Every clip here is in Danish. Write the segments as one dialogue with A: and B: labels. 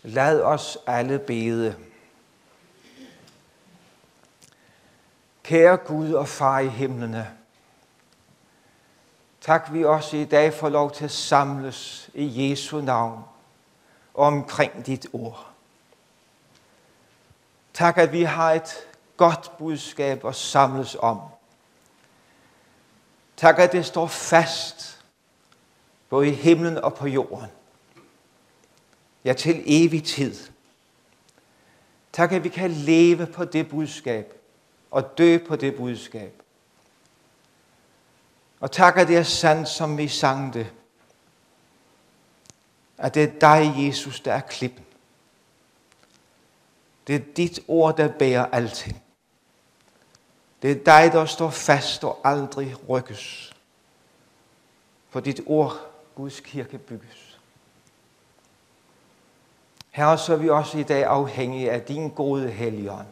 A: Lad os alle bede. Kære Gud og Far i himlene, tak vi også i dag får lov til at samles i Jesu navn omkring dit ord. Tak, at vi har et godt budskab at samles om. Tak, at det står fast, både i himlen og på jorden. Ja, til evig tid. Tak, at vi kan leve på det budskab og dø på det budskab. Og tak, at det er sandt, som vi sang det, at det er dig, Jesus, der er klippen. Det er dit ord, der bærer alting. Det er dig, der står fast og aldrig rykkes. For dit ord, Guds kirke, bygges. Herre, så er vi også i dag afhængige af din gode Helligånd.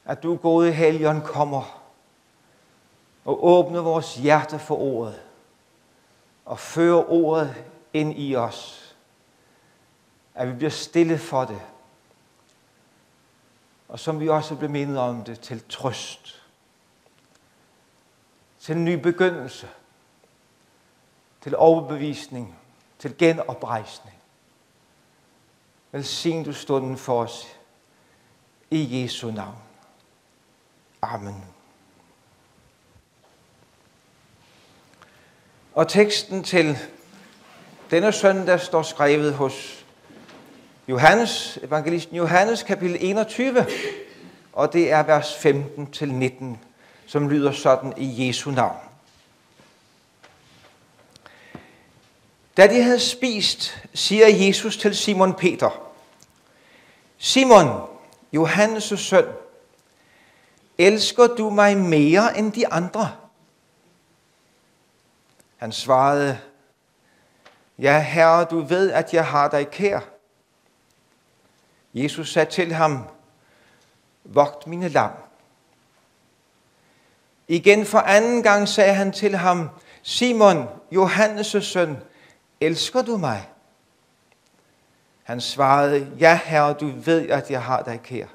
A: At du, gode Helligånd, kommer og åbner vores hjerte for ordet. Og fører ordet ind i os. At vi bliver stille for det. Og som vi også bliver mindet om det, til trøst. Til en ny begyndelse. Til overbevisning. Til genoprejsning. Velsign du stunden for os. I Jesu navn. Amen. Og teksten til denne søndag står skrevet hos Johannes, evangelisten Johannes, kapitel 21, og det er vers 15-19, som lyder sådan i Jesu navn. Da de havde spist, siger Jesus til Simon Peter: Simon, Johannes' søn, elsker du mig mere end de andre? Han svarede: Ja, Herre, du ved, at jeg har dig kær. Jesus sagde til ham: Vogt mine lam. Igen for anden gang sagde han til ham: Simon, Johannes' søn, elsker du mig? Han svarede: Ja, Herre, du ved, at jeg har dig kær.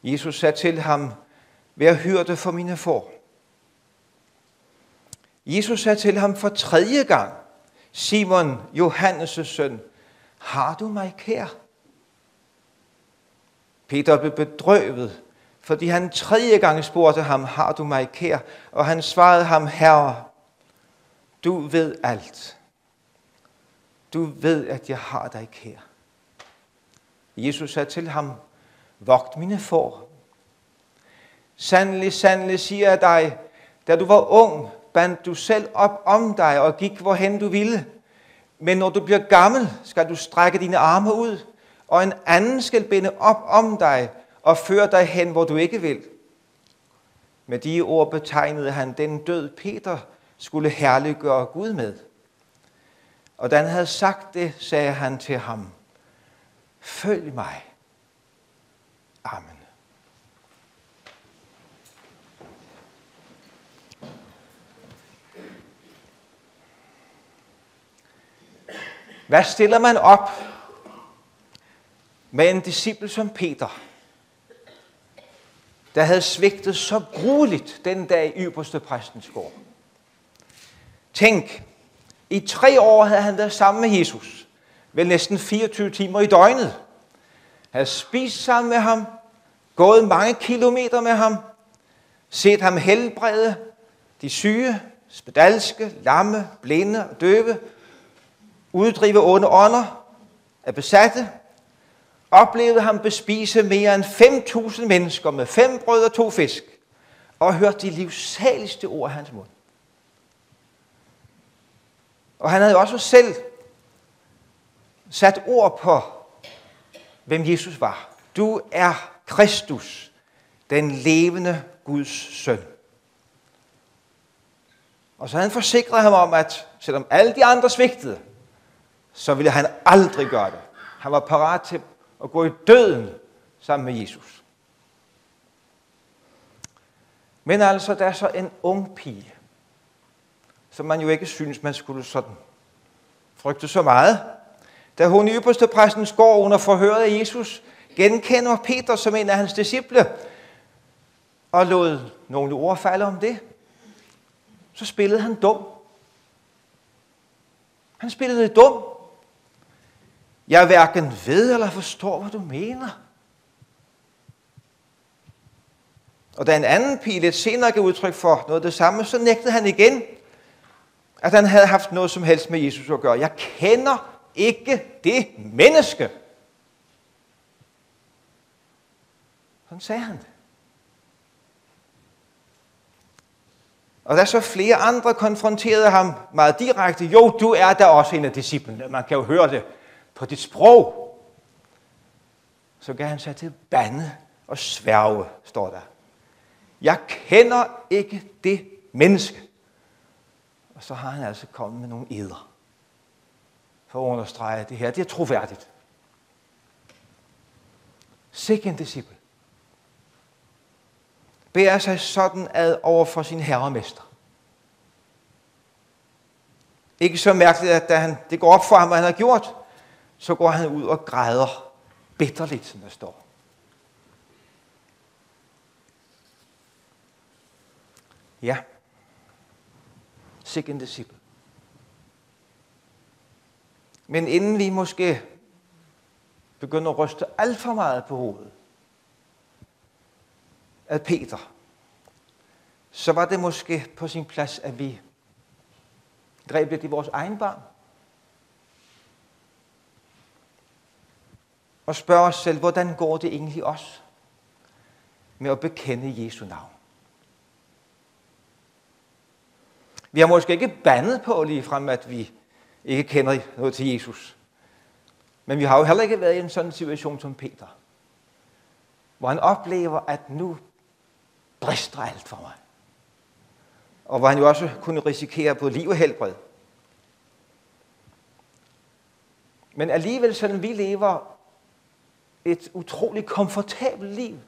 A: Jesus sagde til ham: Vær hyrde for mine får. Jesus sagde til ham for tredje gang: Simon, Johannes' søn, har du mig kær? Peter blev bedrøvet, fordi han tredje gang spurgte ham: Har du mig kær? Og han svarede ham: Herre, du ved alt. Du ved, at jeg har dig kær. Jesus sagde til ham: Vogt mine får. Sandelig, sandelig siger jeg dig, da du var ung, bandt du selv op om dig og gik, hvorhen du ville. Men når du bliver gammel, skal du strække dine arme ud, og en anden skal binde op om dig og føre dig hen, hvor du ikke vil. Med de ord betegnede han den død, Peter skulle herliggøre Gud med. Og da han havde sagt det, sagde han til ham: Følg mig. Amen. Hvad stiller man op med en disciple som Peter, der havde svigtet så grueligt den dag i ypperste præstens gård? Tænk, i 3 år havde han været sammen med Jesus, vel næsten 24 timer i døgnet. Havde spist sammen med ham, gået mange kilometer med ham, set ham helbrede de syge, spedalske, lamme, blinde og døve, uddrive onde ånder af besatte, oplevede ham bespise mere end 5.000 mennesker med 5 brød og 2 fisk, og hørte de livsaligste ord af hans mund. Og han havde også selv sat ord på, hvem Jesus var. Du er Kristus, den levende Guds søn. Og så havde han forsikret ham om, at selvom alle de andre svigtede, så ville han aldrig gøre det. Han var parat til at gå i døden sammen med Jesus. Men altså, der er så en ung pige, som man jo ikke synes, man skulle sådan frygte så meget. Da hun i ypperstepræstens gård under forhøret af Jesus genkender Peter som en af hans disciple, og lod nogle ord falde om det, så spillede han dum. Han spillede dum. Jeg hverken ved eller forstår, hvad du mener. Og da en anden pige lidt senere gav udtryk for noget af det samme, så nægtede han igen, at han havde haft noget som helst med Jesus at gøre. Jeg kender ikke det menneske. Sådan sagde han det. Og da så flere andre konfronterede ham meget direkte, jo, du er da også en af disciplene, man kan jo høre det på dit sprog. Så gav han sig til bande og sværge, står der. Jeg kender ikke det menneske. Og så har han altså kommet med nogle eder. For at understrege det her, det er troværdigt. Sikke en disciple. Bærer sig sådan ad over for sin herremester. Ikke så mærkeligt, at da det går op for ham, hvad han har gjort, så går han ud og græder bitterligt, som der står. Ja, sikke en disciple. Men inden vi måske begynder at ryste alt for meget på hovedet af Peter, så var det måske på sin plads, at vi greb lidt i vores egen barm og spørger os selv, hvordan går det egentlig os med at bekende Jesu navn? Vi har måske ikke bandet på lige frem, at vi ikke kender noget til Jesus. Men vi har jo heller ikke været i en sådan situation som Peter, hvor han oplever, at nu brister alt for mig. Og hvor han jo også kunne risikere både liv og helbred. Men alligevel, sådan vi lever et utroligt komfortabelt liv,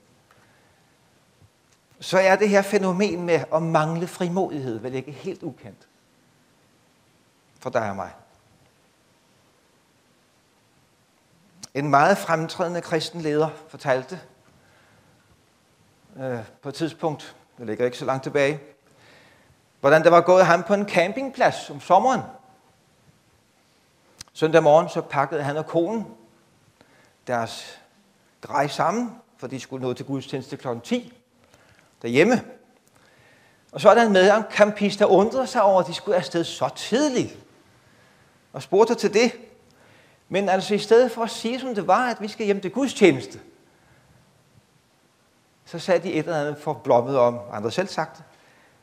A: så er det her fænomen med at mangle frimodighed vel ikke helt ukendt for dig og mig. En meget fremtrædende kristen leder fortalte på et tidspunkt, det ligger ikke så langt tilbage, hvordan der var gået ham på en campingplads om sommeren. Søndag morgen så pakkede han og konen deres grej sammen, for de skulle nå til gudstjeneste kl. 10 derhjemme. Og så er der en medcampist, der undrede sig over, at de skulle afsted så tidligt. Og spurgte til det. Men altså i stedet for at sige, som det var, at vi skal hjem til gudstjeneste, så sagde de et eller andet forblommet om, andre selv sagt,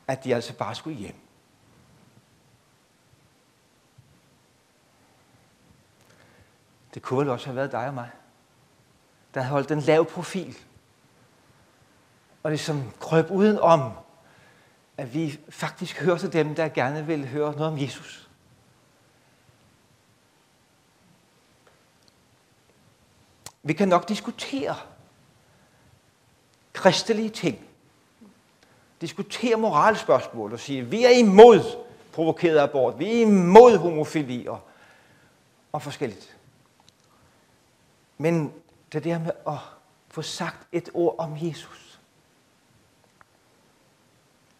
A: at de altså bare skulle hjem. Det kunne vel også have været dig og mig, der havde holdt en lav profil, og ligesom krøb udenom, at vi faktisk hørte dem, der gerne ville høre noget om Jesus. Vi kan nok diskutere kristelige ting. Diskutere moralspørgsmål og sige, vi er imod provokeret abort, vi er imod homofili og forskelligt. Men det der med at få sagt et ord om Jesus.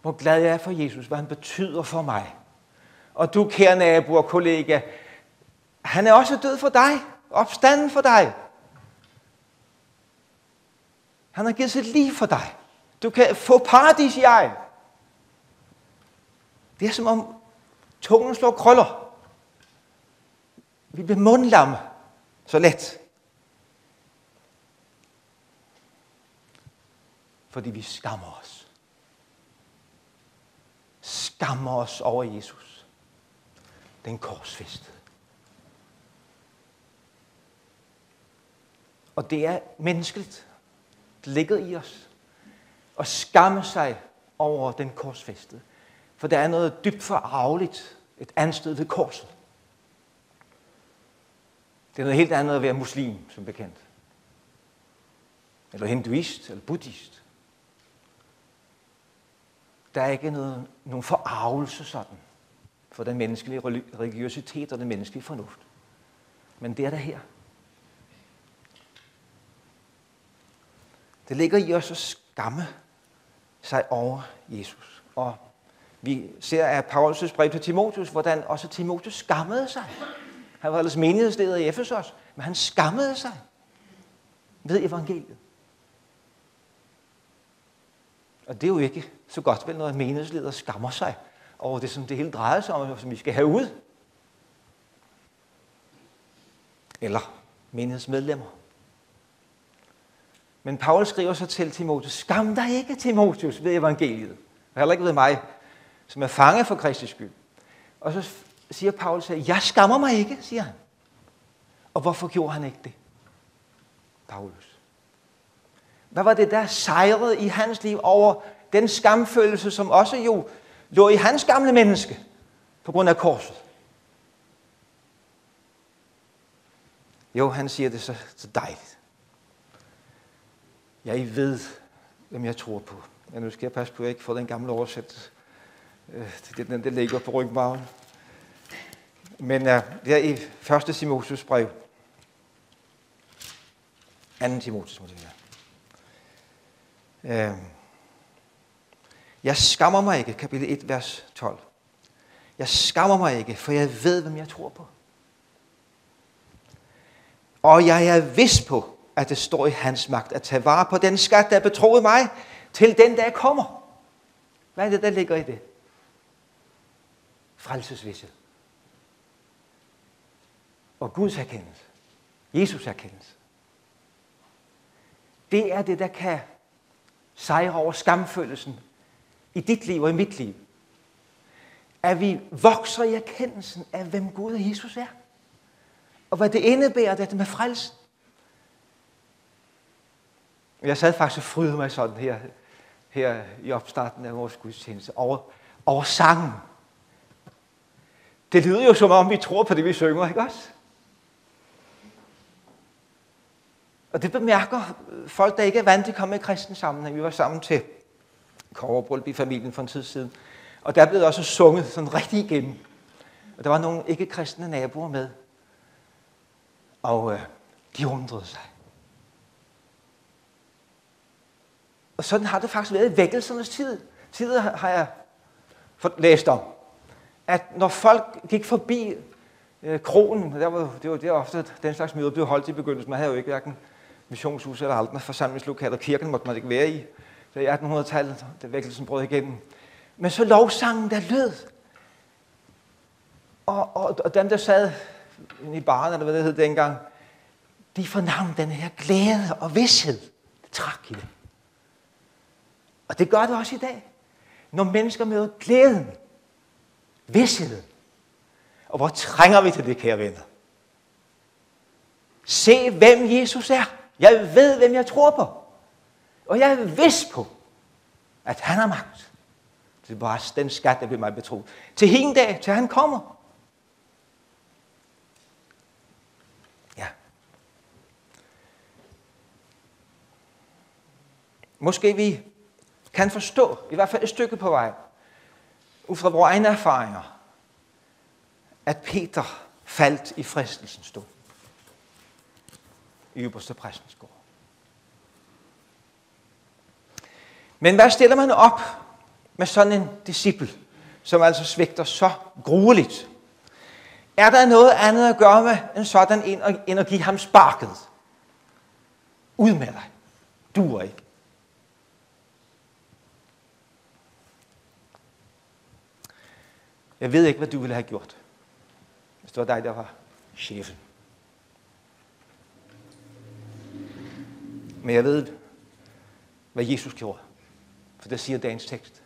A: Hvor glad jeg er for Jesus, hvad han betyder for mig. Og du, kære nabo og kollega, han er også død for dig, opstanden for dig. Han har givet sit liv for dig. Du kan få paradis i egen. Det er som om tungen slår krøller. Vi bliver mundlamme så let. Fordi vi skammer os. Skammer os over Jesus. Den korsfæstede. Og det er menneskeligt. Det ligger i os. At skamme sig over den korsfæstede. For der er noget dybt forarveligt. Et ansted ved korset. Det er noget helt andet at være muslim, som bekendt. Eller hinduist, eller buddhist. Der er ikke nogen forarvelse sådan for den menneskelige religiøsitet og den menneskelige fornuft. Men det er der her. Det ligger i os at skamme sig over Jesus. Og vi ser af Paulus' brev til Timotheus, hvordan også Timotheus skammede sig. Han var ellers menighedsleder i Efesos, men han skammede sig ved evangeliet. Og det er jo ikke så godt vel, når en menighedsleder skammer sig over det, som det hele drejer sig om, som vi skal have ud. Eller menighedsmedlemmer. Men Paulus skriver så til Timotheus, skam dig ikke, Timotheus, ved evangeliet. Og heller ikke ved mig, som er fange for Kristi skyld. Og så siger Paulus, jeg skammer mig ikke, siger han. Og hvorfor gjorde han ikke det? Paulus. Hvad var det, der sejrede i hans liv over den skamfølelse, som også jo lå i hans gamle menneske på grund af korset? Jo, han siger det så dejligt. Jeg ved, hvem jeg tror på. Ja, nu skal jeg passe på, at jeg ikke får den gamle oversættelse. Den ligger på rygmarven. Men det er i 1. Timotheus brev. 2. Timotheus må det være. Jeg skammer mig ikke, kapitel 1, vers 12. Jeg skammer mig ikke, for jeg ved, hvem jeg tror på. Og jeg er vidst på, at det står i hans magt at tage vare på den skat, der er betroet mig, til den dag kommer. Hvad er det, der ligger i det? Frelsesvished. Og Guds erkendelse. Jesus erkendelse. Det er det, der kan sejre over skamfølelsen i dit liv og i mit liv. At vi vokser i erkendelsen af, hvem Gud og Jesus er. Og hvad det indebærer, dette med frelsen. Jeg sad faktisk og frydede mig sådan her i opstarten af vores gudstjeneste over sangen. Det lyder jo som om, vi tror på det, vi synger, ikke også? Og det bemærker folk, der ikke er vant til at komme i kristen sammenhæng. Vi var sammen til kobberbryllup i familien for en tid siden. Og der blev det også sunget sådan rigtig igennem. Og der var nogle ikke-kristne naboer med. Og de undrede sig. Og sådan har det faktisk været i vækkelsernes tid. Tidligere har jeg læst om, at når folk gik forbi kronen, det var ofte den slags møder blev holdt i begyndelsen. Man havde jo ikke hverken missionshus eller andre forsamlingslokaler. Kirken måtte man ikke være i. Så i 1800-tallet, da vækkelsen brød igennem. Men så lovsangen, der lød. Og dem, der sad i baren, eller hvad det hed dengang, de fornam den her glæde og vished. Det trak i det. Og det gør det også i dag. Når mennesker møder glæden, visheden. Og hvor trænger vi til det, kære venner? Se, hvem Jesus er. Jeg ved, hvem jeg tror på. Og jeg er vidst på, at han har magt. Det er bare den skat, der bliver mig betroet. Til hin dag, til han kommer. Ja. Måske vi kan forstå, i hvert fald et stykke på vej, ud fra vores egne erfaringer, at Peter faldt i fristelsens stund i ypperste præstens gård. Men hvad stiller man op med sådan en disciple, som altså svigter så grueligt? Er der noget andet at gøre med en sådan end at give ham sparket? Ud med dig. Duer ikke. Jeg ved ikke, hvad du ville have gjort, hvis det var dig, der var chefen. Men jeg ved, hvad Jesus gjorde. For det siger dagens tekst.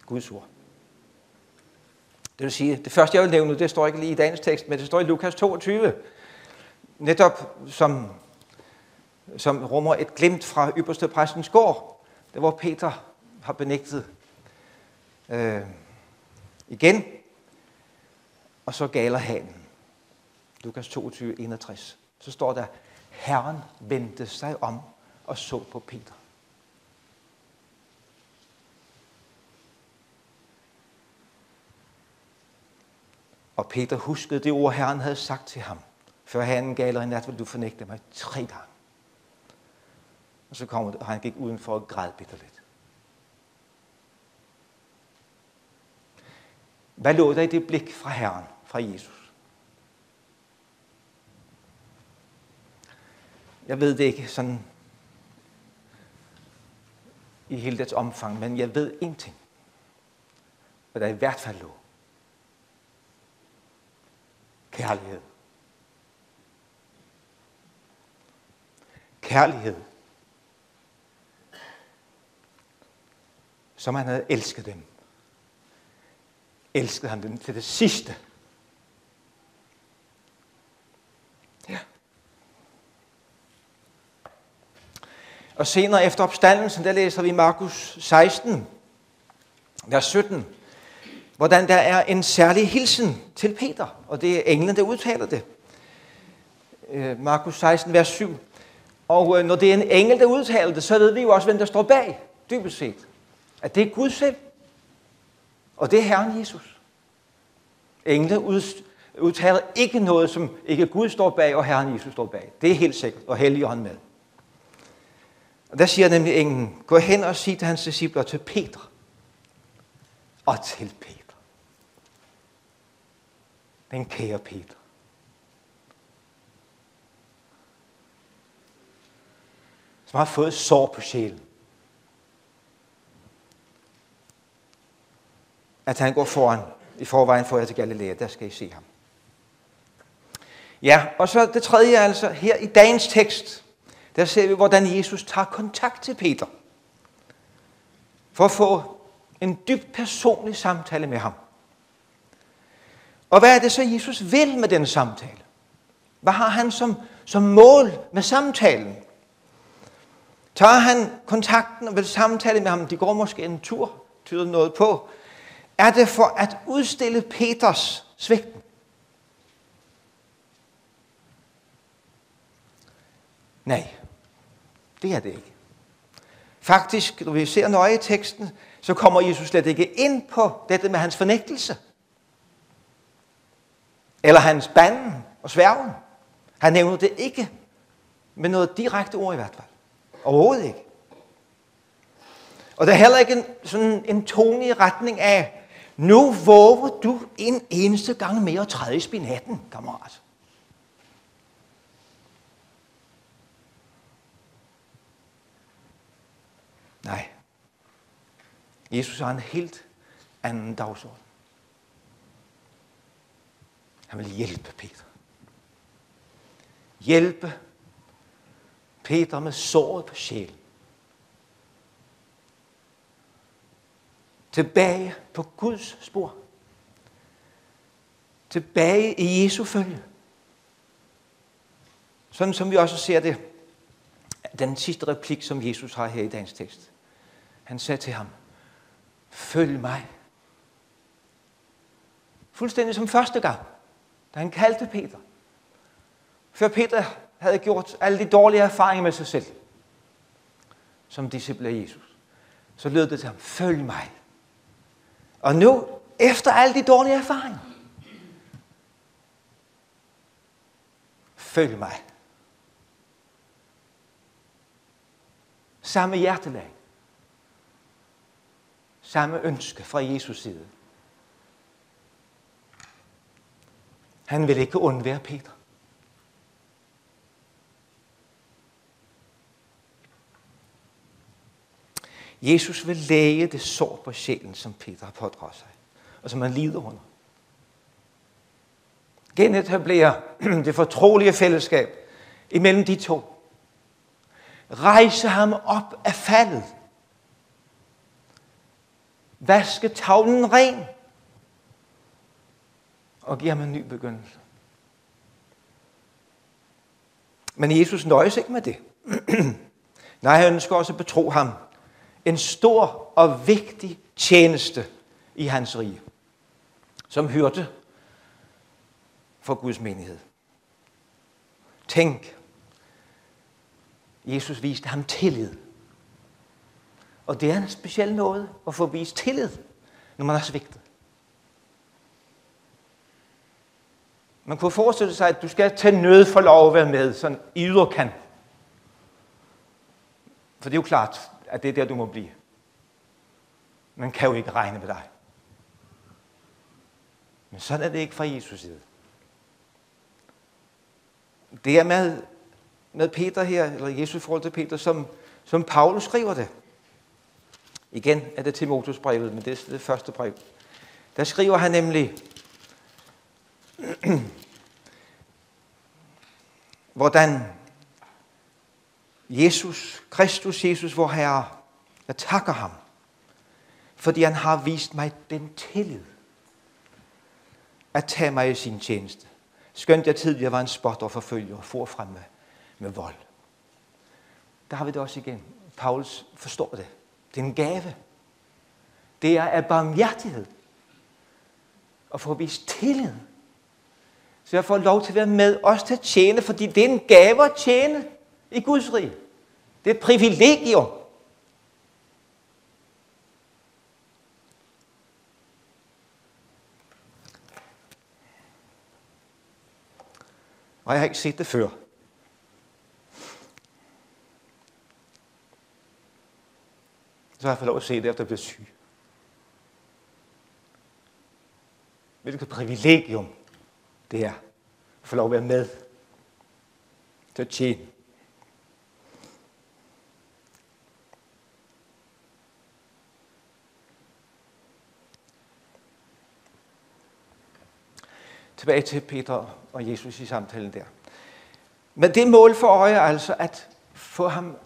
A: Guds ord. Det vil sige, det første jeg vil nævne, det står ikke lige i dagens tekst, men det står i Lukas 22. Netop som rummer et glimt fra ypperste præstens gård. Der hvor Peter har benægtet igen. Og så galer hanen. Lukas 22, 61. Så står der, Herren vendte sig om og så på Peter. Og Peter huskede det ord, Herren havde sagt til ham. før hanen galer i nat, vil du fornægte mig 3 gange. Og så kom det, og han gik udenfor og græd bitterligt. Hvad lå der i det blik fra Herren, fra Jesus? Jeg ved det ikke sådan i hele dets omfang, men jeg ved én ting, hvad der i hvert fald lå. Kærlighed. Kærlighed. Som han havde elsket dem. Elskede han dem til det sidste. Ja. Og senere efter opstandelsen, der læser vi Markus 16, vers 17, hvordan der er en særlig hilsen til Peter, og det er englen, der udtaler det. Markus 16, vers 7. Og når det er en engel, der udtaler det, så ved vi jo også, hvem der står bag, dybest set. At det er Gud selv, og det er Herren Jesus. Engle udtaler ikke noget, som ikke Gud står bag, og Herren Jesus står bag. Det er helt sikkert, og Helligånden med. Og der siger nemlig englen, gå hen og sig til hans discipler, til Peter, og til Peter. Den kære Peter. Som har fået sår på sjælen. At han går foran, i forvejen for jer til Galilea, der skal I se ham. Ja, og så det tredje altså, her i dagens tekst, der ser vi, hvordan Jesus tager kontakt til Peter. For at få en dybt personlig samtale med ham. Og hvad er det så, Jesus vil med den samtale? Hvad har han som mål med samtalen? Tager han kontakten og vil samtale med ham? De går måske en tur, tyder noget på. Er det for at udstille Peters svigten? Nej, det er det ikke. Faktisk, når vi ser nøje i teksten, så kommer Jesus slet ikke ind på dette med hans fornægtelse. Eller hans banden og sværgen. Han nævner det ikke med noget direkte ord i hvert fald. Overhovedet ikke. Og der er heller ikke sådan en tone i retning af, nu våger du en eneste gang mere at træde i spinaten, kammerat. Nej. Jesus har en helt anden dagsorden. Han vil hjælpe Peter. Hjælpe Peter med såret på sjælen. Tilbage på Guds spor. Tilbage i Jesu følge. Sådan som vi også ser det, den sidste replik, som Jesus har her i dagens tekst. Han sagde til ham, følg mig. Fuldstændig som første gang, da han kaldte Peter. Før Peter havde gjort alle de dårlige erfaringer med sig selv, som disciple af Jesus, så lød det til ham, følg mig. Og nu, efter alle de dårlige erfaringer, følg mig. Samme hjertelag. Samme ønske fra Jesus side. Han vil ikke undvære Peter. Jesus vil læge det sår på sjælen, som Peter har pådraget sig, og som han lider under. Genetablere det fortrolige fællesskab imellem de to. Rejse ham op af faldet. Vaske tavlen ren. Og give ham en ny begyndelse. Men Jesus nøjes ikke med det. Nej, han ønsker også at betro ham en stor og vigtig tjeneste i hans rige, som hørte for Guds menighed. Tænk, Jesus viste ham tillid. Og det er en speciel noget at få vist tillid, når man har svigtet. Man kunne forestille sig, at du skal til nød for lov at være med, sådan i yderkant. For det er jo klart, at det er der, du må blive. Man kan jo ikke regne med dig. Men sådan er det ikke fra Jesus side. Det er med Peter her, eller Jesus i forhold til Peter, som Paulus skriver det. Igen er det Timotheusbrevet, men det er det første brev. Der skriver han nemlig, hvordan Kristus Jesus, vor Herre, jeg takker ham, fordi han har vist mig den tillid at tage mig i sin tjeneste. Skønt jeg tidligere var en spot og forfølger og for frem med vold. Der har vi det også igen. Paulus forstår det. Det er en gave. Det er af barmhjertighed. Og få vist tillid. Så jeg får lov til at være med, også til at tjene, fordi det er en gave at tjene i Guds rige. Det er et privilegium. Og jeg har ikke set det før. Så har jeg fået lov at se det, efter jeg blev syg. Hvilket privilegium det er at få lov at være med til at tjene. Tilbage til Peter og Jesus i samtalen der. Men det mål for øje er altså at få ham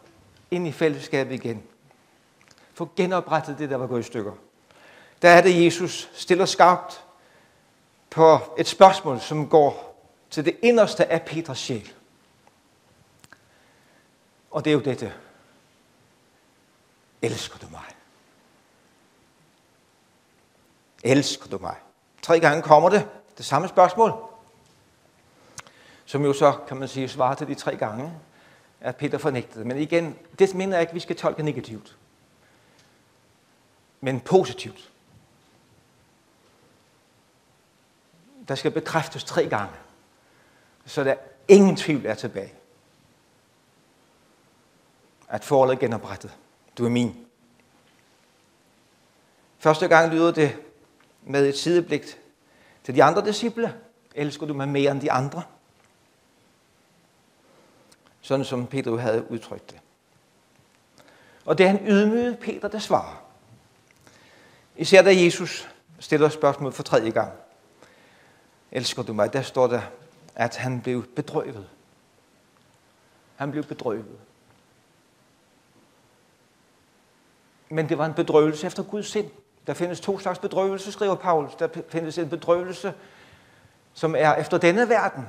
A: ind i fællesskabet igen. Få genoprettet det, der var gået i stykker. Der er det, Jesus stiller skarpt på et spørgsmål, som går til det inderste af Peters sjæl. Og det er jo dette. Elsker du mig? Elsker du mig? 3 gange kommer det samme spørgsmål. Som jo så, kan man sige, svarer til de 3 gange, at Peter fornægtede. Men igen, det mener jeg ikke, vi skal tolke negativt. Men positivt. Der skal bekræftes 3 gange. Så der ingen tvivl er tilbage. At forholdet er genoprettet. Du er min. Første gang lyder det med et sideblik til de andre disciple. Elsker du mig mere end de andre? Sådan som Peter havde udtrykt det. Og det er en ydmyget Peter, der svarer. Især da Jesus stiller spørgsmål for 3. gang. Elsker du mig? Der står der, at han blev bedrøvet. Han blev bedrøvet. Men det var en bedrøvelse efter Guds sind. Der findes 2 slags bedrøvelse, skriver Paulus. Der findes en bedrøvelse, som er efter denne verden.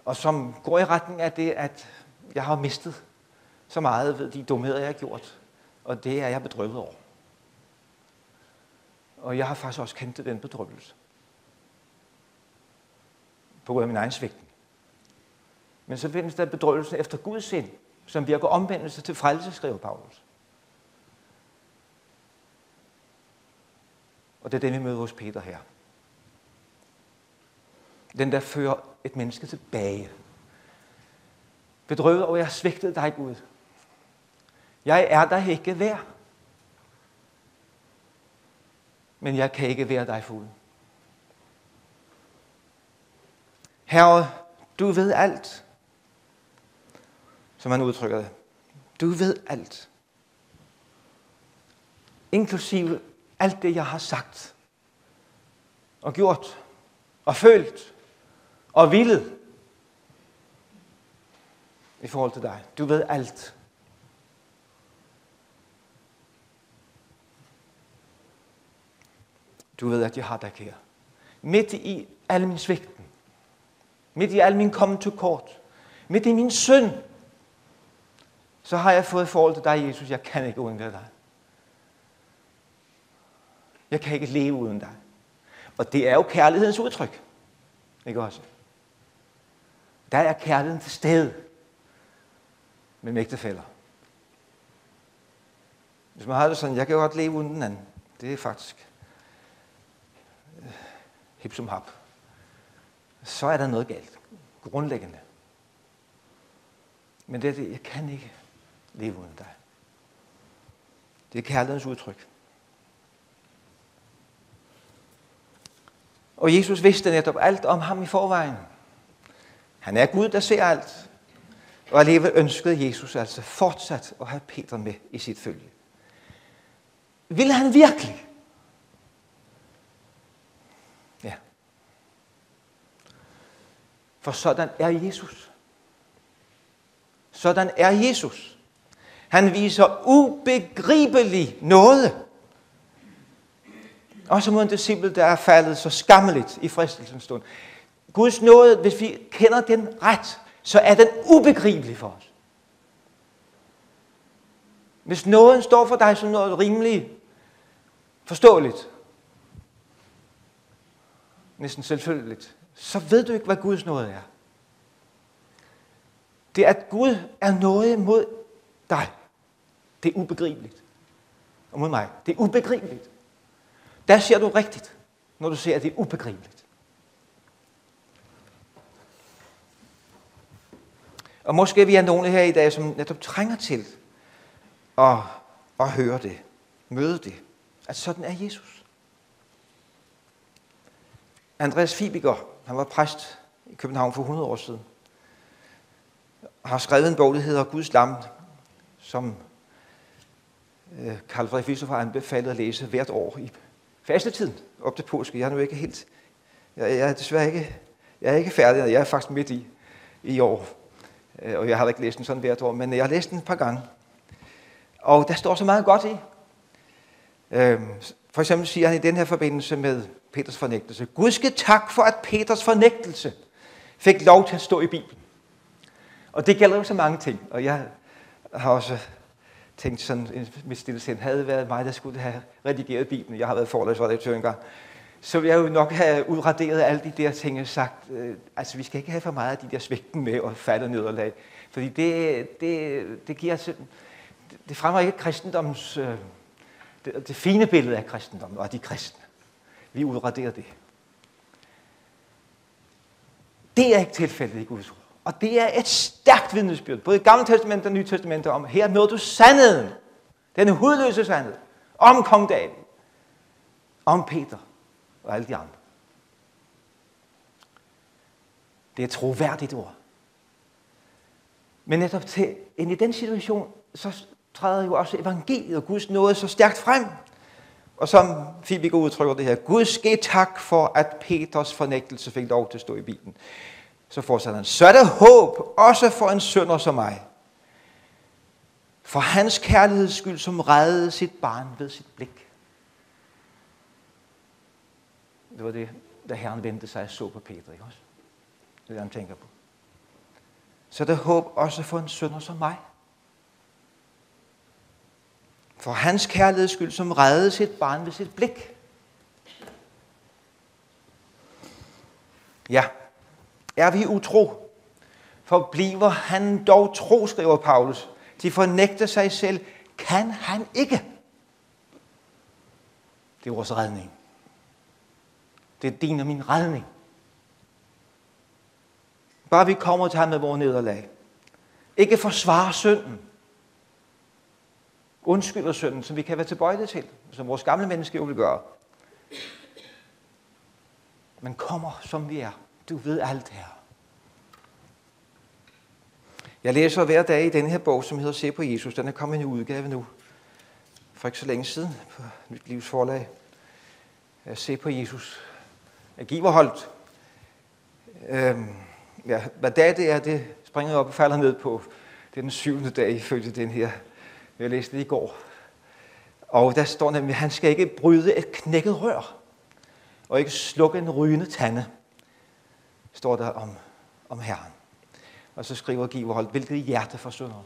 A: Og som går i retning af det, at jeg har mistet så meget ved de dumheder, jeg har gjort. Og det er jeg bedrøvet over. Og jeg har faktisk også kendt den bedrøvelse. På grund af min egen svigtning. Men så findes der bedrøvelsen efter Guds sind, som virker omvendelse til frelse, skriver Paulus. Og det er det, vi møder hos Peter her. Den, der fører et menneske tilbage. Bedrøvet over, at jeg har svigtet dig, Gud. Jeg er der ikke værd. Men jeg kan ikke være dig foruden. Herre, du ved alt. Som han udtrykker det. Du ved alt. Inklusive alt det, jeg har sagt. Og gjort. Og følt. Og villet. I forhold til dig. Du ved alt. Du ved, at jeg har dig kær. Midt i al min svigten. Midt i al min kommen til kort. Midt i min synd. Så har jeg fået forhold til dig, Jesus. Jeg kan ikke undvære dig. Jeg kan ikke leve uden dig. Og det er jo kærlighedens udtryk. Ikke også? Der er kærligheden til stede. Med ægtefæller. Hvis man har det sådan, jeg kan jo godt leve uden den anden. Det er faktisk hip som hap, så er der noget galt. Grundlæggende. Men det er det, jeg kan ikke leve uden dig. Det er kærlighedens udtryk. Og Jesus vidste netop alt om ham i forvejen. Han er Gud, der ser alt. Og alligevel ønskede Jesus altså fortsat at have Peter med i sit følge. Vil han virkelig? Ja. For sådan er Jesus. Sådan er Jesus. Han viser ubegribelig nåde. Også mod en disciple, der er faldet så skammeligt i fristelsens stund. Guds nåde, hvis vi kender den ret, så er den ubegribelig for os. Hvis nåden står for dig som noget rimeligt forståeligt, næsten selvfølgeligt, så ved du ikke, hvad Guds nåde er. Det at Gud er nåde mod dig, det er ubegribeligt. Og mod mig, det er ubegribeligt. Der ser du rigtigt, når du ser, at det er ubegribeligt. Og måske vi er nogle her i dag, som netop trænger til at høre det, møde det, at sådan er Jesus. Andreas Fibiger, han var præst i København for 100 år siden, har skrevet en bog, der hedder Guds Lam, som Karl Frederik Fischer har anbefalet at læse hvert år i fastetiden op til påske. Jeg er nu ikke helt, jeg er desværre ikke, jeg er ikke færdig, jeg er faktisk midt i år. Og jeg har ikke læst den sådan hvert år, men jeg har læst den et par gange. Og der står så meget godt i. For eksempel siger han i den her forbindelse med Peters fornægtelse: Gud skal tak for, at Peters fornægtelse fik lov til at stå i Bibelen. Og det gælder jo så mange ting. Og jeg har også tænkt sådan, mit stille sind, havde været mig, der skulle have redigeret Bibelen. Jeg har været forlagsredaktør engang. Så vil jeg jo nok have udraderet alle de der ting, og sagt, altså vi skal ikke have for meget af de der svigten med og falde nederlag. Fordi det giver, det fremmer ikke kristendoms, det fine billede af kristendommen og af de kristne. Vi udraderer det. Det er ikke tilfældet i Guds ord. Og det er et stærkt vidnesbyrd, både i Gamle Testament og Nye Testament, om her møder du sandheden, den hudløse sandhed, om kong David, om Peter og alle de andre. Det er et troværdigt ord. Men netop ind i den situation, så træder jo også evangeliet og Guds nåde så stærkt frem. Og som Fibiger udtrykker det her: Gud ske tak for, at Peters fornægtelse fik lov til at stå i Bibelen. Så fortsætter han: så er der håb også for en synder som mig. For hans kærligheds skyld, som reddede sit barn ved sit blik. Det var det, da Herren vendte sig og så på Peter, ikke også? Det er det, han tænker på. Så er der håb også for en synder som mig. For hans kærligheds skyld, som reddede sit barn ved sit blik. Ja, er vi utro, forbliver han dog tro, skriver Paulus. De fornægter sig selv, kan han ikke. Det er vores redning. Det er din og min redning. Bare vi kommer til ham med vores nederlag. Ikke forsvare synden. Undskylder synden, som vi kan være tilbøjelige til, som vores gamle mennesker jo vil gøre. Men kommer som vi er. Du ved alt her. Jeg læser hver dag i denne her bog, som hedder Se på Jesus. Den er kommet i en udgave nu, for ikke så længe siden, på Nyt Livs Forlag. Se på Jesus. Jeg giver holdt. Hvad dag det er, det springer op og falder ned på. Det er den 7. dag ifølge den her. Jeg læste det i går. Og der står nemlig, at han skal ikke bryde et knækket rør, og ikke slukke en rygende tande, står der om Herren. Og så skriver Giverholt: hvilket hjerte for syndere.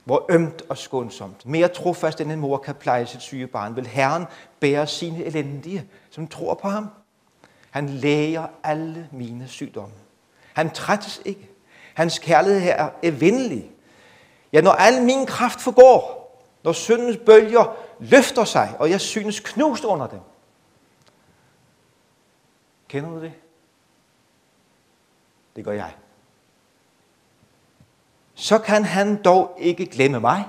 A: Hvor ømt og skånsomt, mere trofast end en mor kan pleje sit syge barn, vil Herren bære sine elendige, som tror på ham. Han læger alle mine sygdomme. Han trættes ikke. Hans kærlighed her er evindelig. Ja, når al min kraft forgår, når syndens bølger løfter sig, og jeg synes knust under dem, Kender du det? Det gør jeg. Så kan han dog ikke glemme mig.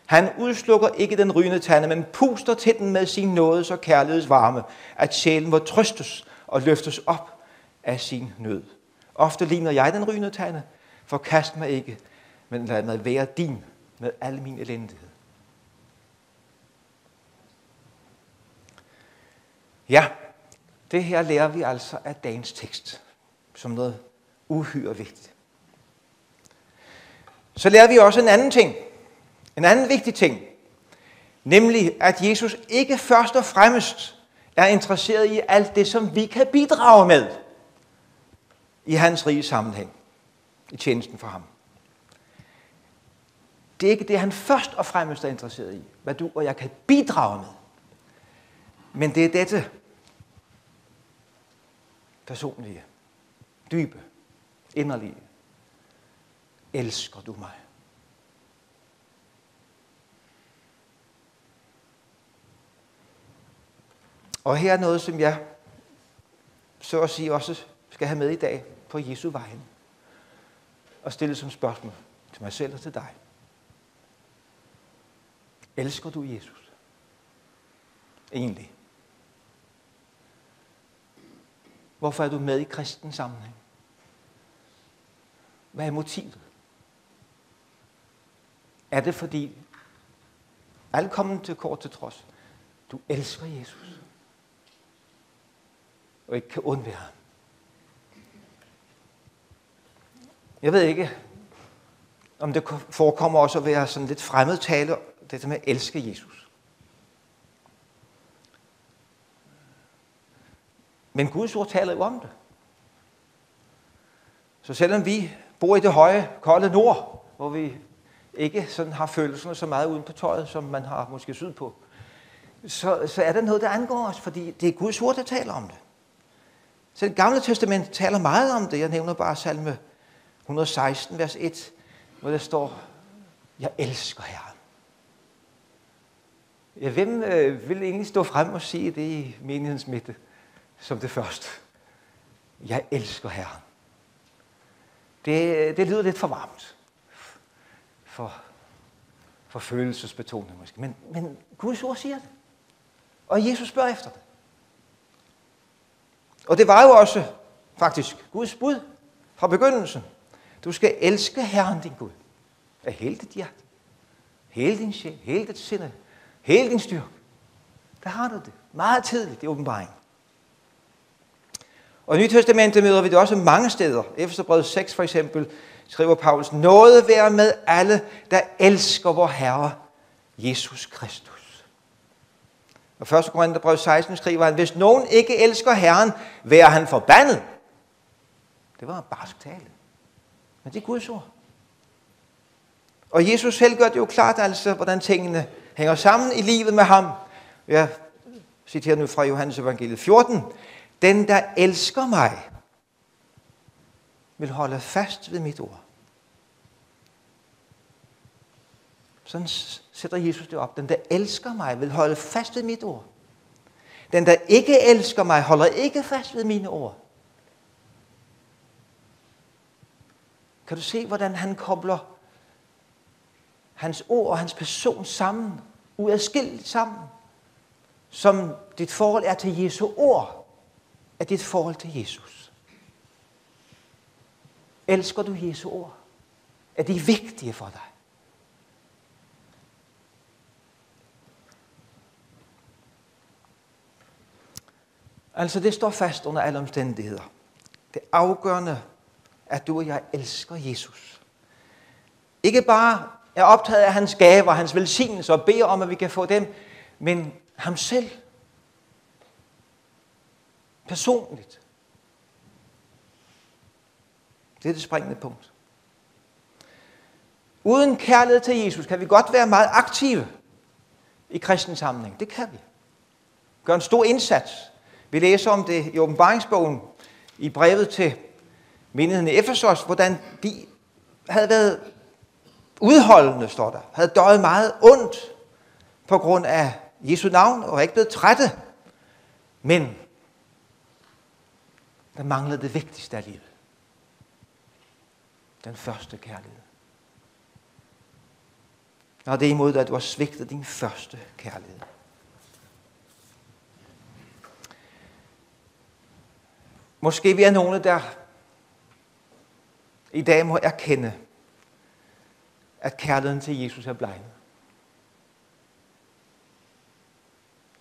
A: Han udslukker ikke den rygende tande, men puster til den med sin nådes og kærligheds varme, at sjælen må trøstes og løftes op af sin nød. Ofte ligner jeg den rygende tande. Forkast mig ikke, men lad mig være din med al min elendighed. Ja, det her lærer vi altså af dagens tekst, som noget uhyre vigtigt. Så lærer vi også en anden ting, en anden vigtig ting, nemlig at Jesus ikke først og fremmest er interesseret i alt det, som vi kan bidrage med i hans rige sammenhæng, i tjenesten for ham. Det er ikke det, han først og fremmest er interesseret i, hvad du og jeg kan bidrage med. Men det er dette personlige, dybe, inderlige. Elsker du mig? Og her er noget, som jeg så at sige også skal have med i dag på Jesu vejen. Og stille som spørgsmål til mig selv og til dig. Elsker du Jesus? Egentlig. Hvorfor er du med i kristen sammenhæng? Hvad er motivet? Er det fordi, alt kommet til kort til trods, du elsker Jesus, og ikke kan undvære ham? Jeg ved ikke, om det forekommer også at være sådan lidt fremmed tale, det med at elske Jesus. Men Guds ord taler jo om det. Så selvom vi bor i det høje, kolde nord, hvor vi ikke sådan har følelserne så meget uden på tøjet, som man har måske sydpå, så er det noget, der angår os, fordi det er Guds ord, der taler om det. Så det gamle testament taler meget om det. Jeg nævner bare salme 116, vers 1, hvor der står, jeg elsker Herren. Ja, hvem vil egentlig stå frem og sige det i menighedens midte som det første? Jeg elsker Herren. Det lyder lidt for varmt. For følelsesbetonet måske. Men Guds ord siger det. Og Jesus spørger efter det. Og det var jo også faktisk Guds bud fra begyndelsen. Du skal elske Herren din Gud af hele dit hjerte, hele din sjæl, hele dit sind, hele din styrke. Der har du det. Meget tidligt i åbenbaringen. Og i Nye Testamentet møder vi det også mange steder. Efeserbrevet 6 for eksempel skriver Paulus, nåde være med alle, der elsker vor Herre Jesus Kristus. Og 1. Korintherbrevet 16 skriver han, hvis nogen ikke elsker Herren, være han forbandet. Det var en barsk tale. Men det er Guds ord. Og Jesus selv gør det jo klart, altså, hvordan tingene hænger sammen i livet med ham. Jeg citerer nu fra Johannes evangeliet 14. Den, der elsker mig, vil holde fast ved mit ord. Sådan sætter Jesus det op. Den, der elsker mig, vil holde fast ved mit ord. Den, der ikke elsker mig, holder ikke fast ved mine ord. Kan du se, hvordan han kobler hans ord og hans person sammen, uadskilleligt sammen, som dit forhold er til Jesu ord, er dit forhold til Jesus. Elsker du Jesu ord? Er de vigtige for dig? Altså det står fast under alle omstændigheder. Det afgørende at du og jeg elsker Jesus. Ikke bare er optaget af hans gaver, hans velsignelser og beder om, at vi kan få dem, men ham selv. Personligt. Det er det springende punkt. Uden kærlighed til Jesus kan vi godt være meget aktive i kristen sammenhæng. Det kan vi. Gør en stor indsats. Vi læser om det i åbenbaringsbogen i brevet til menigheden i Efesos, hvordan de havde været udholdende, står der. Havde døjet meget ondt på grund af Jesu navn og ikke blevet trætte. Men der manglede det vigtigste af livet. Den første kærlighed. Når det er imod dig, at du har svigtet din første kærlighed. Måske vi er nogle, der i dag må erkende, at kærligheden til Jesus er blegnet.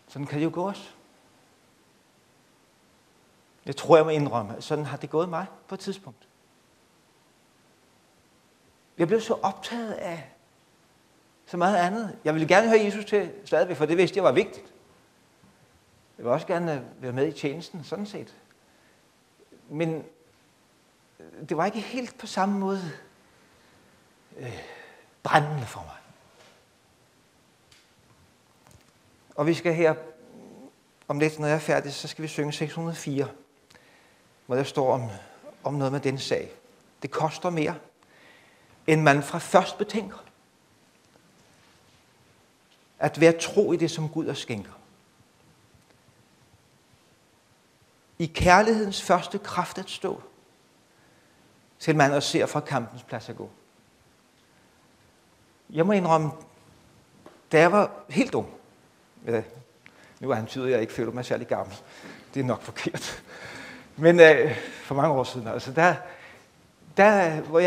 A: Sådan kan det jo gå også. Jeg tror, jeg må indrømme, at sådan har det gået mig på et tidspunkt. Jeg blev så optaget af så meget andet. Jeg ville gerne høre Jesus til stadigvæk, for det vidste jeg var vigtigt. Jeg vil også gerne være med i tjenesten, sådan set. Men det var ikke helt på samme måde brændende for mig. Og vi skal her, om lidt, når jeg er færdig, så skal vi synge 604, hvor der står om noget med den sag. Det koster mere, end man fra først betænker. At være tro i det, som Gud er skænker. I kærlighedens første kraft at stå, til man og ser fra kampens plads at gå. Jeg må indrømme, da jeg var helt ung, nu antyder jeg ikke føler mig særlig gammel, det er nok forkert, men for mange år siden, altså der hvor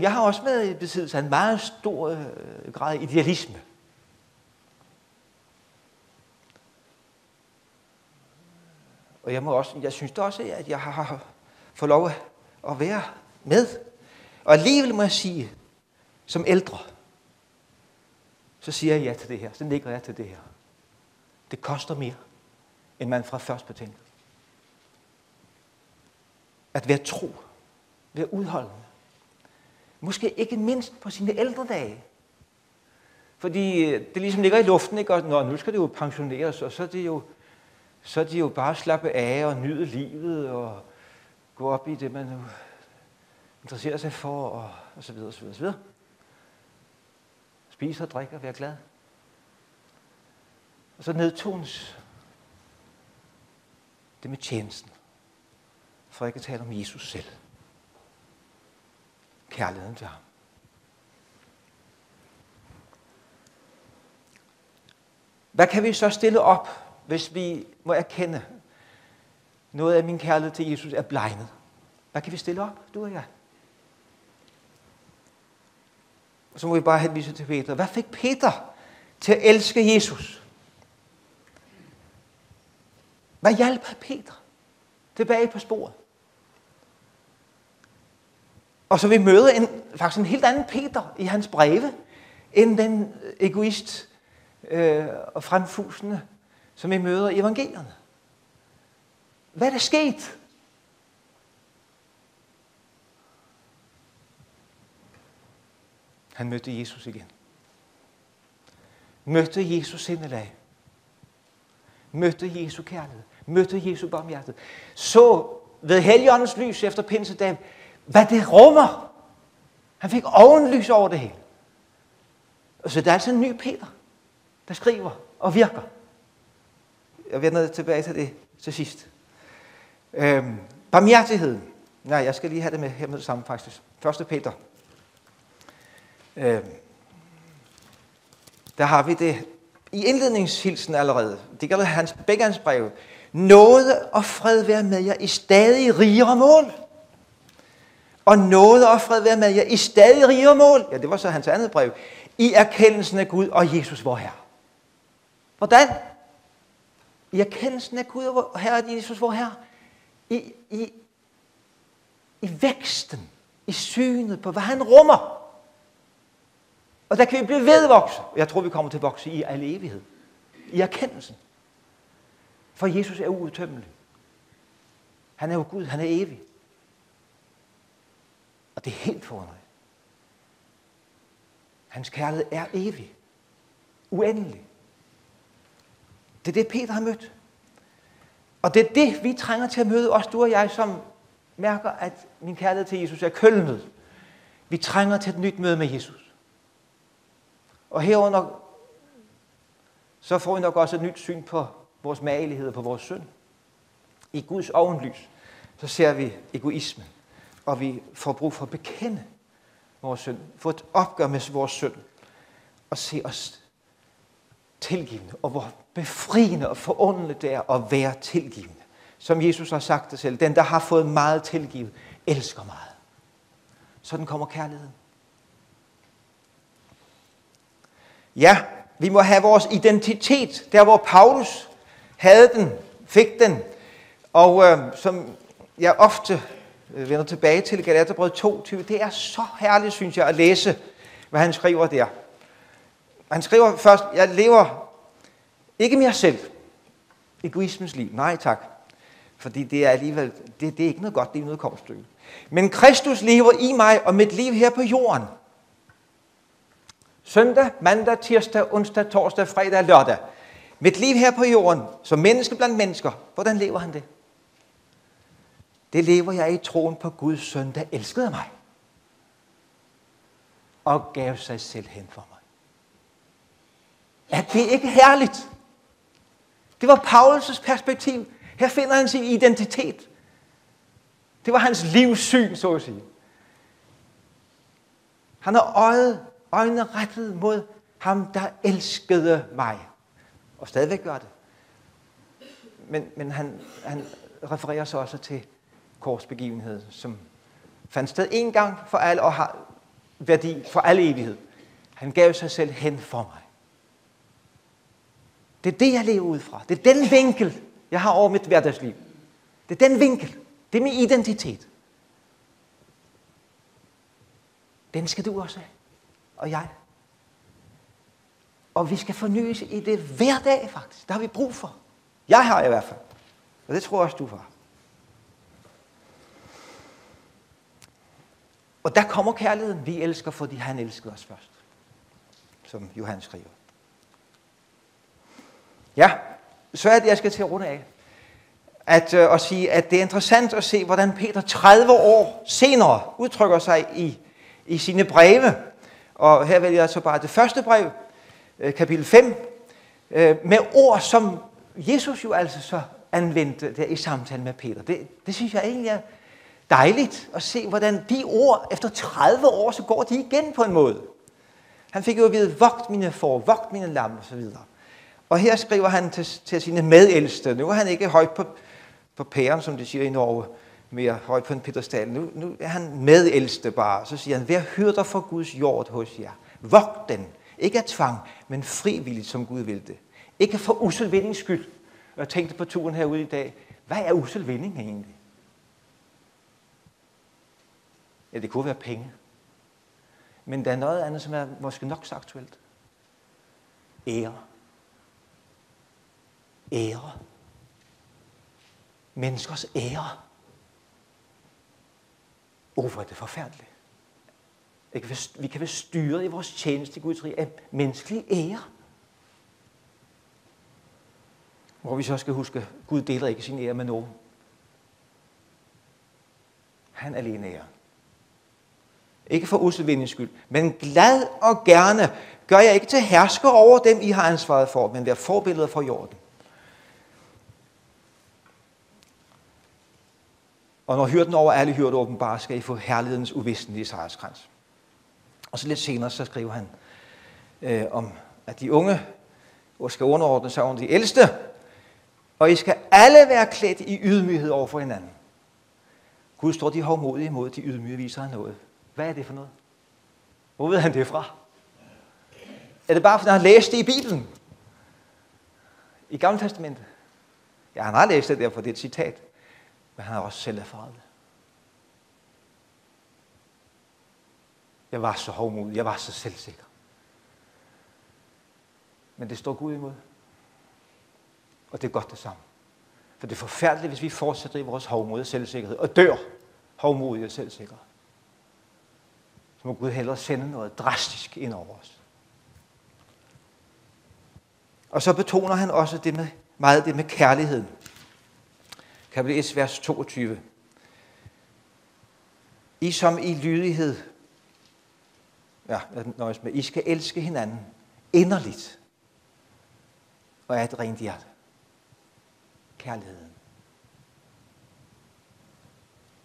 A: jeg har også været i besiddelse af en meget stor grad af idealisme. Og jeg synes da også, at jeg har fået lov at være med. Og alligevel må jeg sige, som ældre, så siger jeg ja til det her. Så nikker jeg til det her. Det koster mere, end man fra først betænker. At være tro, være udholdende. Måske ikke mindst på sine ældre dage. Fordi det ligesom ligger i luften, ikke? Og nu skal det jo pensioneres, og så er det jo bare at slappe af og nyde livet og gå op i det, man nu interesserer sig for, og så videre, så videre, så videre. Spise og drikke og være glad. Og så nedtones det med tjenesten, for ikke at tale om Jesus selv. Kærligheden til ham. Hvad kan vi så stille op, hvis vi må erkende, noget af min kærlighed til Jesus er blegnet? Hvad kan vi stille op, du og jeg? Og så må vi bare henvise til Peter. Hvad fik Peter til at elske Jesus? Hvad hjalp Peter tilbage på sporet? Og så vi møder faktisk en helt anden Peter i hans breve, end den egoist og fremfusende, som vi møder i evangelierne. Hvad er der sket? Han mødte Jesus igen. Mødte Jesus sindelag. Mødte Jesu kærlighed. Mødte Jesu barmhjertighed. Så ved Helligåndens lys efter pinsedag, hvad det rummer. Han fik ovenlys over det hele. Og så der er altså en ny Peter, der skriver og virker. Jeg vender tilbage til det til sidst. Barmhjertigheden. Nej, jeg skal lige have det med her med det samme faktisk. 1. Peter. Der har vi det i indledningshilsen allerede. Det gælder begge hans breve. Nåde og fred være med jer i stadig rigere mål. Og nåde og fred være med jer i stadig rigere mål. Ja, det var så hans andet brev. I erkendelsen af Gud og Jesus vor Herre. Hvordan? I erkendelsen af Gud og Herre og Jesus vor Herre. I væksten. I synet på, hvad han rummer. Og der kan vi blive vedvokse. Jeg tror, vi kommer til at vokse i al evighed. I erkendelsen. For Jesus er uudtømmelig. Han er jo Gud, han er evig. Og det er helt forunderligt. Hans kærlighed er evig. Uendelig. Det er det, Peter har mødt. Og det er det, vi trænger til at møde, også du og jeg, som mærker, at min kærlighed til Jesus er kølnet. Vi trænger til et nyt møde med Jesus. Og herunder, så får vi nok også et nyt syn på vores magelighed og på vores synd. I Guds ovenlys, så ser vi egoismen, og vi får brug for at bekende vores synd, få et opgør med vores synd, og se os tilgivende, og hvor befriende og forunderligt det er at være tilgivende. Som Jesus har sagt det selv, den der har fået meget tilgivet, elsker meget. Sådan kommer kærligheden. Ja, vi må have vores identitet, der hvor Paulus havde den, fik den, og som jeg ofte vender tilbage til Galaterbrevet 22, det er så herligt, synes jeg, at læse, hvad han skriver der. Han skriver først, jeg lever ikke mere selv. Egoismens liv. Nej tak. Fordi det er alligevel, det er ikke noget godt, det er noget komststykke. Men Kristus lever i mig, og mit liv her på jorden. Søndag, mandag, tirsdag, onsdag, torsdag, fredag, lørdag. Mit liv her på jorden, som menneske blandt mennesker. Hvordan lever han det? Det lever jeg i troen på Guds søn, der elskede mig. Og gav sig selv hen for mig. Er det ikke herligt? Det var Paulus' perspektiv. Her finder han sin identitet. Det var hans livssyn, så at sige. Han har øjnene rettet mod ham, der elskede mig. Og stadigvæk gør det. Men han refererer så også til korsbegivenheden, som fandt sted en gang for alle og har værdi for alle evighed. Han gav sig selv hen for mig. Det er det, jeg lever ud fra. Det er den vinkel, jeg har over mit hverdagsliv. Det er den vinkel. Det er min identitet. Den skal du også have. Og jeg. Og vi skal fornyes i det hver dag, faktisk. Der har vi brug for. Jeg har i hvert fald. Og det tror jeg også, du har. Og der kommer kærligheden. Vi elsker, fordi han elskede os først. Som Johannes skriver. Ja, så er det, jeg skal til at runde af. At sige, at det er interessant at se, hvordan Peter 30 år senere udtrykker sig i sine breve. Og her vælger jeg så bare det første brev, kapitel 5, med ord, som Jesus jo altså så anvendte der i samtalen med Peter. Det synes jeg egentlig er dejligt at se, hvordan de ord, efter 30 år, så går de igen på en måde. Han fik jo at vide, vogt mine får, vogt mine lam, og så videre. Og her skriver han til sine medældste. Nu er han ikke højt på pæren, som de siger i Norge, mere højt på en piedestal. Nu er han medældste bare. Så siger han, vær hyrder for Guds jord hos jer. Vogt den. Ikke af tvang, men frivilligt, som Gud vil det. Ikke for ussel vindings skyld. Jeg tænkte på turen herude i dag. Hvad er ussel vinding egentlig? Ja, det kunne være penge. Men der er noget andet, som er måske nok så aktuelt. Ære. Ære. Menneskers ære. Hvor er det forfærdeligt. Vi kan være styret i vores tjeneste i Guds rige af menneskelig ære. Hvor vi så skal huske, at Gud deler ikke sin ære med nogen. Han alene ære. Ikke for usædvindens skyld, men glad og gerne gør jeg ikke til hersker over dem, I har ansvaret for, men vær forbilleder for jorden. Og når hyrden over alle hyrder åbenbart, skal I få herlighedens uvisnelige sejrskrans. Og så lidt senere, så skriver han om, at de unge skal underordne sig under de ældste, og I skal alle være klædt i ydmyghed over for hinanden. Gud står de hovmodige imod, de ydmyge viser han noget. Hvad er det for noget? Hvor ved han det fra? Er det bare, fordi han har læst det i Bibelen? I Gamle Testamentet? Ja, han har læst det der, for det er et citat. Men han har også selv erfaret det. Jeg var så hovmodig, jeg var så selvsikker. Men det står Gud imod. Og det er godt det samme. For det er forfærdeligt, hvis vi fortsætter i vores hovmodige selvsikkerhed og dør hovmodige og selvsikre. Så må Gud hellere sende noget drastisk ind over os. Og så betoner han også det med kærligheden. Kapitel 1, vers 22. I som i lydighed, I skal elske hinanden inderligt og af et rent hjerte. Kærligheden.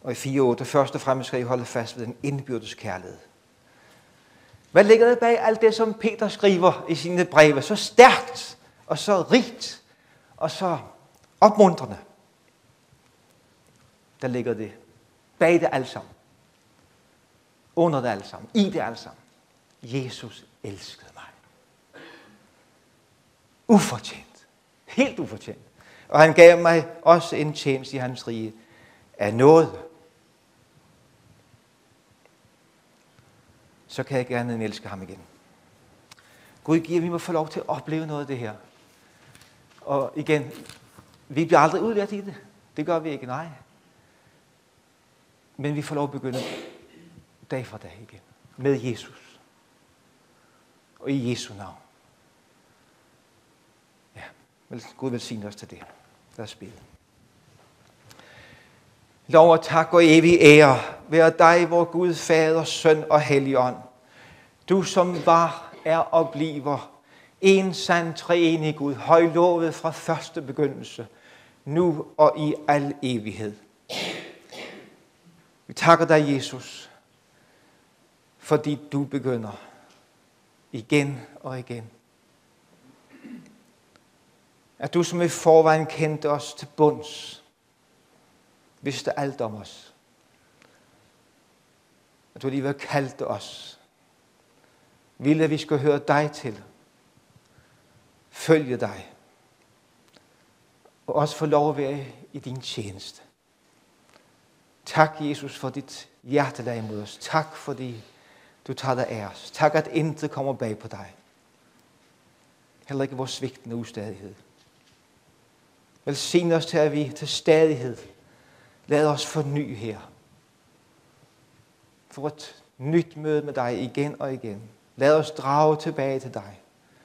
A: Og i 4:8 først og fremmest skal I holde fast ved den indbyrdes kærlighed. Hvad ligger der bag alt det, som Peter skriver i sine breve? Så stærkt og så rigt og så opmuntrende. Der ligger det bag det alt sammen. Under det alt sammen. I det alt sammen. Jesus elskede mig. Ufortjent. Helt ufortjent. Og han gav mig også en tjeneste i hans rige af noget. Så kan jeg gerne elske ham igen. Gud giver, at vi må få lov til at opleve noget af det her. Og igen, vi bliver aldrig udlært i det. Det gør vi ikke, nej. Men vi får lov at begynde dag for dag igen. Med Jesus. Og i Jesu navn. Ja, Gud velsigne os til det. Lad os bede. Lov og tak og evig ære være dig, vor Gud, Fader, Søn og Helligånd. Du som var, er og bliver en sand treenig Gud, højlovet fra første begyndelse, nu og i al evighed. Vi takker dig, Jesus, fordi du begynder igen og igen. At du som i forvejen kendte os til bunds, vidste alt om os. At du alligevel kaldte os. Ville, at vi skulle høre dig til. Følge dig. Og også få lov at være i din tjeneste. Tak, Jesus, for dit hjertelag imod os. Tak, fordi du tager dig af os. Tak, at intet kommer bag på dig. Heller ikke vores svigtende ustadighed. Velsign os til, at vi til stadighed lad os forny her. For et nyt møde med dig igen og igen. Lad os drage tilbage til dig.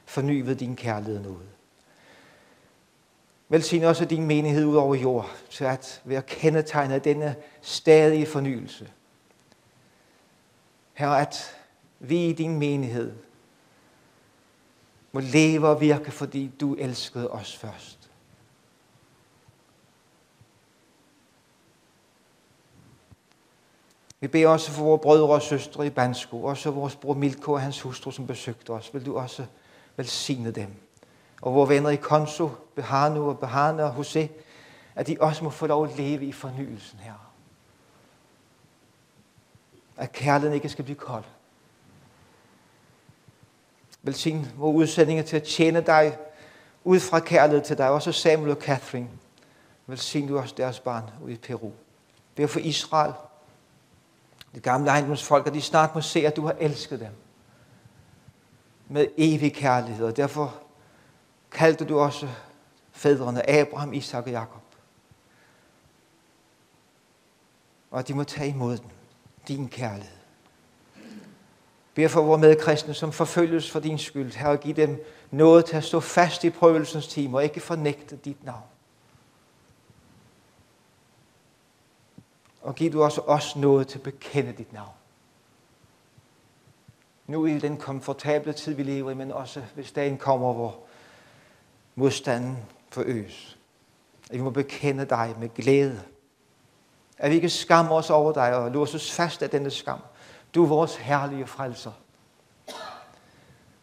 A: Forny ved din kærlighed noget. Velsign også din menighed ud over jord, til at være kendetegnet af denne stadige fornyelse. Herre, at vi i din menighed må leve og virke, fordi du elskede os først. Vi beder også for vores brødre og søstre i Bansko, også vores bror Milko og hans hustru, som besøgte os. Vil du også velsigne dem. Og vores venner i Konso, Behanu og Behane og Jose, at de også må få lov at leve i fornyelsen her. At kærligheden ikke skal blive kold. Velsign vores udsendinger til at tjene dig ud fra kærlighed til dig. Også Samuel og Catherine. Velsign du også deres barn ude i Peru. Bed for Israel. Det gamle ejendomsfolk, at de snart må se, at du har elsket dem med evig kærlighed. Og derfor kaldte du også fædrene Abraham, Isak og Jakob. Og at de må tage imod den, din kærlighed. Bed for vores medkristne, som forfølges for din skyld. Herre, giv dem noget til at stå fast i prøvelsens time og ikke fornægte dit navn. Og giv du også os noget til at bekende dit navn. Nu i den komfortable tid, vi lever i, men også hvis dagen kommer, hvor modstanden forøges. At vi må bekende dig med glæde. At vi ikke skammer os over dig og låses fast af denne skam. Du er vores herlige frelser.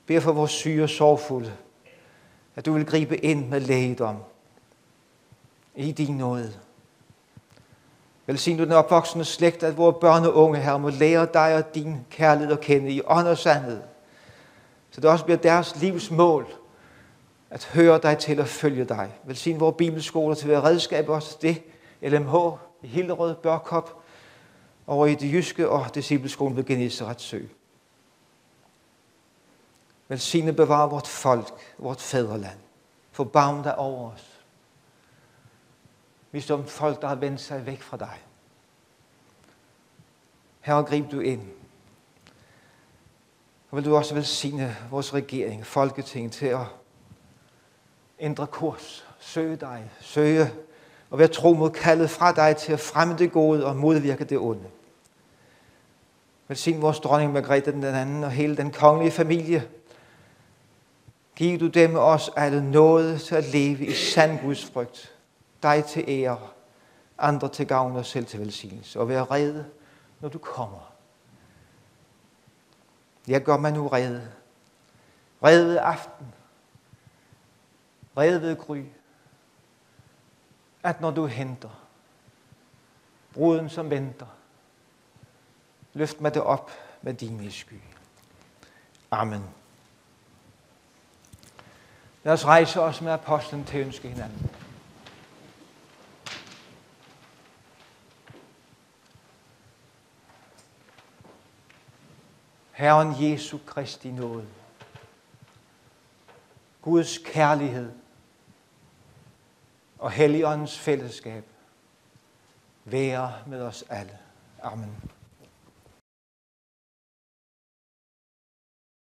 A: Bed for vores syge og sorgfulde, at du vil gribe ind med lægedom i din nåde. Velsign du den opvoksende slægt, at vores børn og unge, Herre, må lære dig og din kærlighed at kende i ånd og sandhed. Så det også bliver deres livs mål at høre dig til og følge dig. Velsign vores bibelskoler til at være redskab også det. LMH i Hillerød, Børkop, over i det jyske og discipleskolen ved Genesaret Sø. Velsigne bevare vort folk, vort fædreland. Forbarm dig over os. Vi som folk, der har vendt sig væk fra dig. Herre, grib du ind. Og vil du også velsigne vores regering, Folketinget, til at ændre kurs, søge dig, søge og være tro mod kaldet fra dig til at fremme det gode og modvirke det onde. Velsign vores dronning Margrethe den anden og hele den kongelige familie. Giv du dem os alle nåde til at leve i sand Guds frygt. Dig til ære, andre til gavn og selv til velsignelse, og være rede, når du kommer. Jeg gør mig nu rede. Rede ved aften. Rede ved gry. At når du henter bruden, som venter, løft mig det op med din sky. Amen. Lad os rejse os med apostlen til at ønske hinanden. Herren Jesu Kristi nåde, Guds kærlighed og Helligåndens fællesskab være med os alle. Amen.